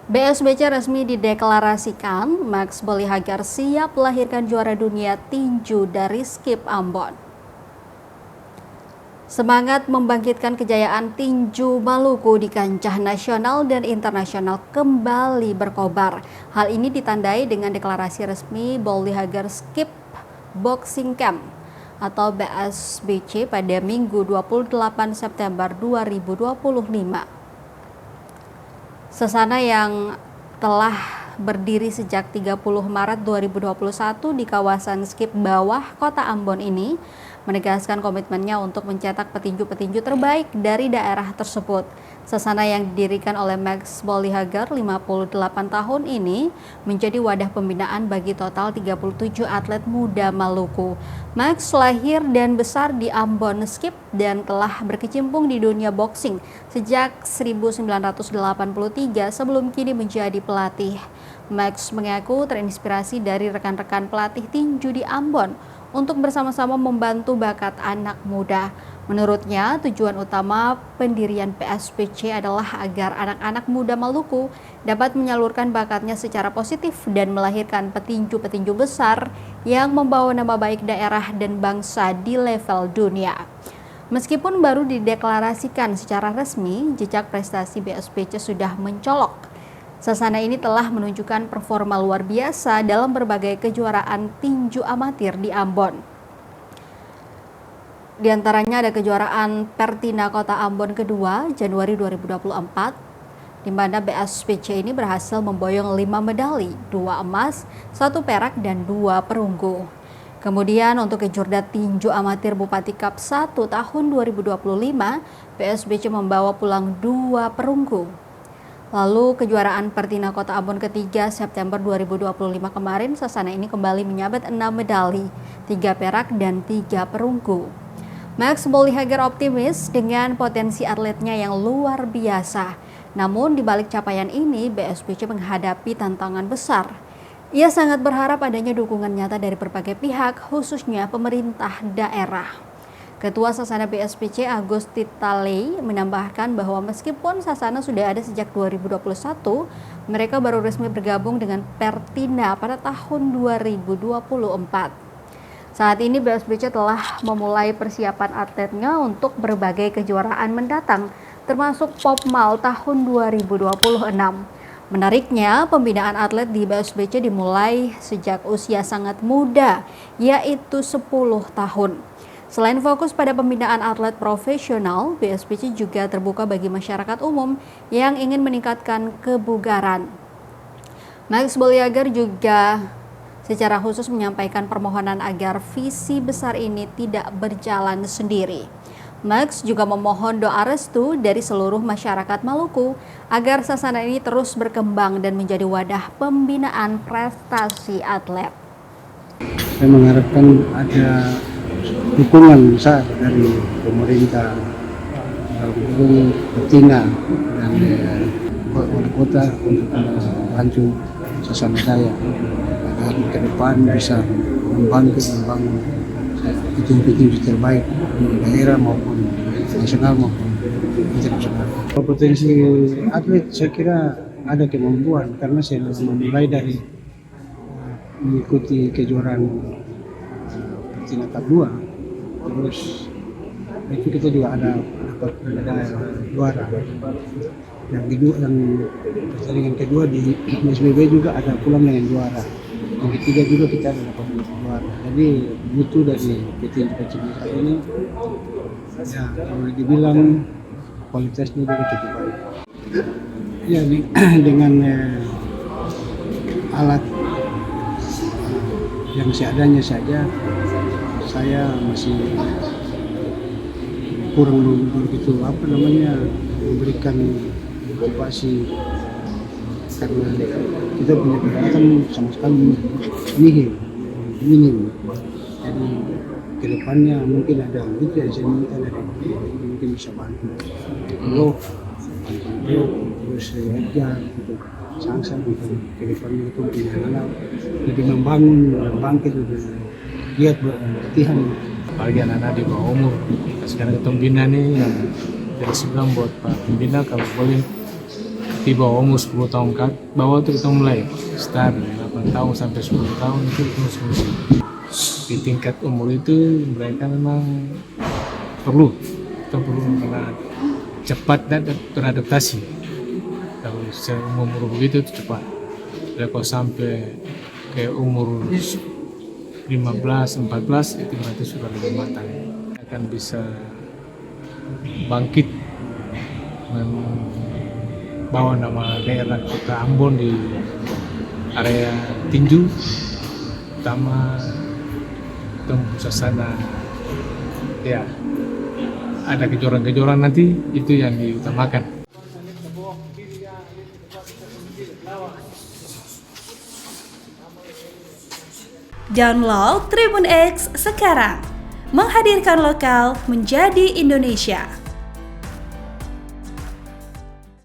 BSBC resmi dideklarasikan, Max Bollihagar siap melahirkan juara dunia tinju dari Skip Ambon. Semangat membangkitkan kejayaan tinju Maluku di kancah nasional dan internasional kembali berkobar. Hal ini ditandai dengan deklarasi resmi Bollihagar Skip Boxing Camp atau BSBC pada Minggu 28 September 2025. Sasana yang telah berdiri sejak 30 Maret 2021 di kawasan Skip Bawah, Kota Ambon ini menegaskan komitmennya untuk mencetak petinju-petinju terbaik dari daerah tersebut. Sasana yang didirikan oleh Max Bollihagar 58 tahun ini menjadi wadah pembinaan bagi total 37 atlet muda Maluku. Max lahir dan besar di Ambon Skip dan telah berkecimpung di dunia boxing sejak 1983 sebelum kini menjadi pelatih. Max mengaku terinspirasi dari rekan-rekan pelatih tinju di Ambon untuk bersama-sama membantu bakat anak muda. Menurutnya, tujuan utama pendirian PSBC adalah agar anak-anak muda Maluku dapat menyalurkan bakatnya secara positif dan melahirkan petinju-petinju besar yang membawa nama baik daerah dan bangsa di level dunia. Meskipun baru dideklarasikan secara resmi, jejak prestasi BSBC sudah mencolok. Sasana ini telah menunjukkan performa luar biasa dalam berbagai kejuaraan tinju amatir di Ambon. Di antaranya ada kejuaraan Pertina Kota Ambon kedua Januari 2024, di mana BSBC ini berhasil memboyong 5 medali, 2 emas, 1 perak, dan 2 perunggu. Kemudian untuk kejurda tinju amatir Bupati Cup 1 tahun 2025, BSBC membawa pulang 2 perunggu. Lalu kejuaraan Pertina Kota Ambon ketiga September 2025 kemarin, sasana ini kembali menyabet 6 medali, 3 perak dan 3 perunggu. Max Bollihagar optimis dengan potensi atletnya yang luar biasa. Namun di balik capaian ini, BSBC menghadapi tantangan besar. Ia sangat berharap adanya dukungan nyata dari berbagai pihak, khususnya pemerintah daerah. Ketua Sasana BSBC Agus Titalei menambahkan bahwa meskipun Sasana sudah ada sejak 2021, mereka baru resmi bergabung dengan Pertina pada tahun 2024. Saat ini BSBC telah memulai persiapan atletnya untuk berbagai kejuaraan mendatang, termasuk Popmal tahun 2026. Menariknya, pembinaan atlet di BSBC dimulai sejak usia sangat muda, yaitu 10 tahun. Selain fokus pada pembinaan atlet profesional, BSBC juga terbuka bagi masyarakat umum yang ingin meningkatkan kebugaran. Max Bollihagar juga secara khusus menyampaikan permohonan agar visi besar ini tidak berjalan sendiri. Max juga memohon doa restu dari seluruh masyarakat Maluku agar sasana ini terus berkembang dan menjadi wadah pembinaan prestasi atlet. Saya mengharapkan ada dukungan besar dari pemerintah, Kabupaten Pertina dan wali kota untuk membantu sesama saya agar ke depan bisa membangun petinju terbaik di daerah maupun nasional maupun internasional. Potensi atlet saya kira ada kemampuan karena saya memulai dari mengikuti kejuaraan Pertina Cup 2. Terus itu kita juga ada juara. Yang kedua, yang pertandingan kedua di SBB juga ada pulang dengan juara. Yang ketiga juga kita ada dapat juara. Jadi butuh dari petinju-petinju ini ya boleh dibilang kualitasnya juga cukup baik. Ya dengan alat yang seadanya saja saya masih kurang begitu memberikan motivasi karena kita punya kekuatan sama sekali minim. Jadi kedepannya mungkin ada gitu yang saya minta dari mungkin bisa bantu terus Edgar gitu Sangsan gitu kedepannya itu punya lebih membangun dan bangkit giat berlatihan, apalagi anak-anak di bawah umur. Sekarang kita pembina nih yang dari sebelum buat Pak Pembina kalau boleh di bawah umur 10 tahun ke bawah itu kita mulai start 8 tahun sampai 10 tahun itu konsumsi. Di tingkat umur itu mereka memang perlu karena cepat dan beradaptasi. Kalau seumur begitu itu cepat. Jadi kalau sampai ke umur 15-14 itu berarti sudah lebih matang, akan bisa bangkit membawa nama daerah Kota Ambon di area tinju, utama tembus suasana ya ada kejuaraan-kejuaraan nanti itu yang diutamakan. Download Tribun X sekarang, menghadirkan lokal menjadi Indonesia.